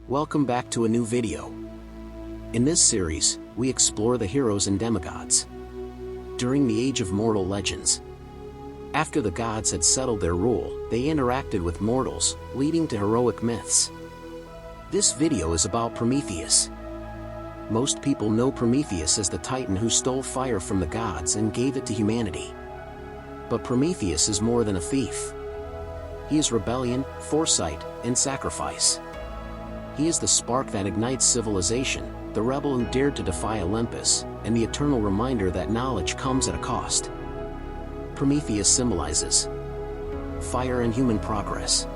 Welcome back to a new video. In this series, we explore the heroes and demigods. During the Age of Mortal Legends, after the gods had settled their rule, they interacted with mortals, leading to heroic myths. This video is about Prometheus. Most people know Prometheus as the titan who stole fire from the gods and gave it to humanity. But Prometheus is more than a thief. He is rebellion, foresight, and sacrifice. He is the spark that ignites civilization, the rebel who dared to defy Olympus, and the eternal reminder that knowledge comes at a cost. Prometheus symbolizes fire and human progress.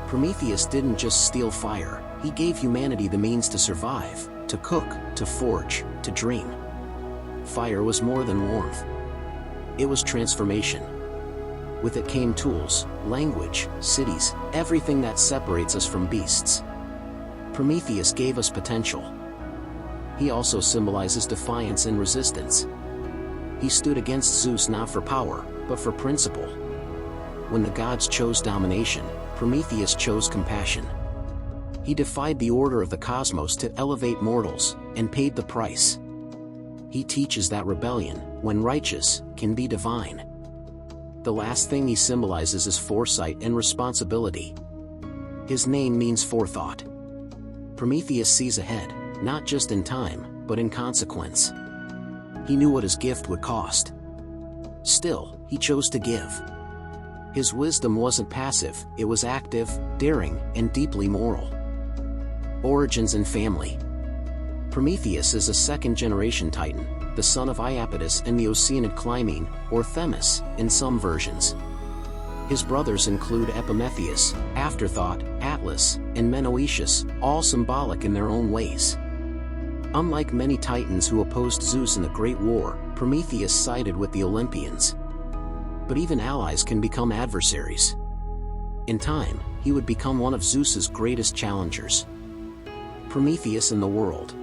Prometheus didn't just steal fire, he gave humanity the means to survive, to cook, to forge, to dream. Fire was more than warmth. It was transformation. With it came tools, language, cities, everything that separates us from beasts. Prometheus gave us potential. He also symbolizes defiance and resistance. He stood against Zeus not for power, but for principle. When the gods chose domination, Prometheus chose compassion. He defied the order of the cosmos to elevate mortals, and paid the price. He teaches that rebellion, when righteous, can be divine. The last thing he symbolizes is foresight and responsibility. His name means forethought. Prometheus sees ahead, not just in time, but in consequence. He knew what his gift would cost. Still, he chose to give. His wisdom wasn't passive, it was active, daring, and deeply moral. Origins and family. Prometheus is a second-generation titan, the son of Iapetus and the Oceanid Clymene, or Themis, in some versions. His brothers include Epimetheus, Afterthought, Atlas, and Menoetius, all symbolic in their own ways. Unlike many titans who opposed Zeus in the Great War, Prometheus sided with the Olympians. But even allies can become adversaries. In time, he would become one of Zeus's greatest challengers. Prometheus and the world.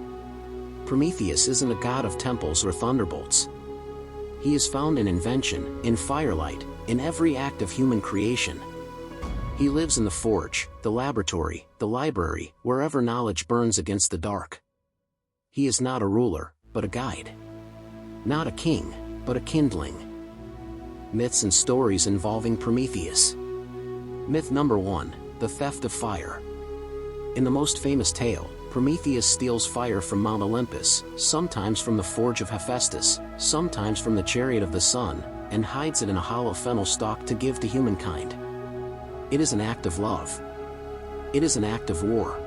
Prometheus isn't a god of temples or thunderbolts. He is found in invention, in firelight, in every act of human creation. He lives in the forge, the laboratory, the library, wherever knowledge burns against the dark. He is not a ruler, but a guide. Not a king, but a kindling. Myths and stories involving Prometheus. Myth number 1, the theft of fire. In the most famous tale, Prometheus steals fire from Mount Olympus, sometimes from the forge of Hephaestus, sometimes from the chariot of the sun, and hides it in a hollow fennel stalk to give to humankind. It is an act of love. It is an act of war.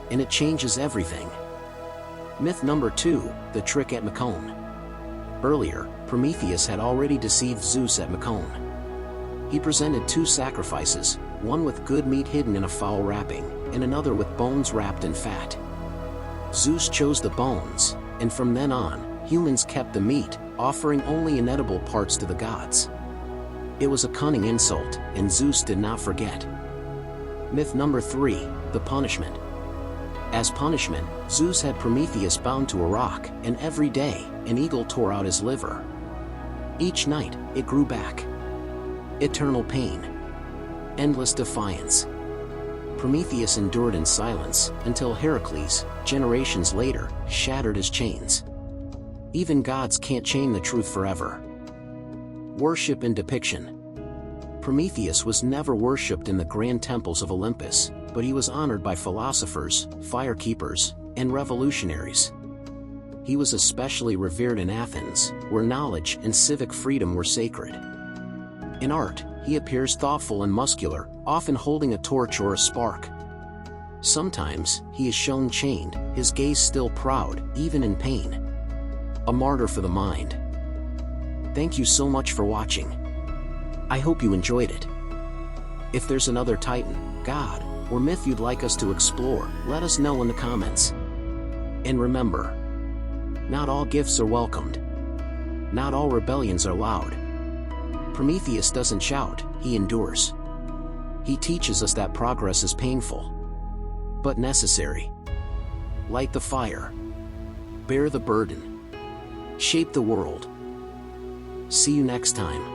And it changes everything. Myth number 2, the trick at Mycone. Earlier, Prometheus had already deceived Zeus at Mycone. He presented 2 sacrifices, one with good meat hidden in a foul wrapping, and another with bones wrapped in fat. Zeus chose the bones, and from then on, humans kept the meat, offering only inedible parts to the gods. It was a cunning insult, and Zeus did not forget. Myth number 3, the punishment. As punishment, Zeus had Prometheus bound to a rock, and every day, an eagle tore out his liver. Each night, it grew back. Eternal pain. Endless defiance. Prometheus endured in silence, until Heracles, generations later, shattered his chains. Even gods can't chain the truth forever. Worship and depiction. Prometheus was never worshipped in the grand temples of Olympus, but he was honored by philosophers, firekeepers, and revolutionaries. He was especially revered in Athens, where knowledge and civic freedom were sacred. In art, he appears thoughtful and muscular, often holding a torch or a spark. Sometimes, he is shown chained, his gaze still proud, even in pain. A martyr for the mind. Thank you so much for watching. I hope you enjoyed it. If there's another titan, god, or myth you'd like us to explore, let us know in the comments. And remember, not all gifts are welcomed. Not all rebellions are loud. Prometheus doesn't shout, he endures. He teaches us that progress is painful, but necessary. Light the fire. Bear the burden. Shape the world. See you next time.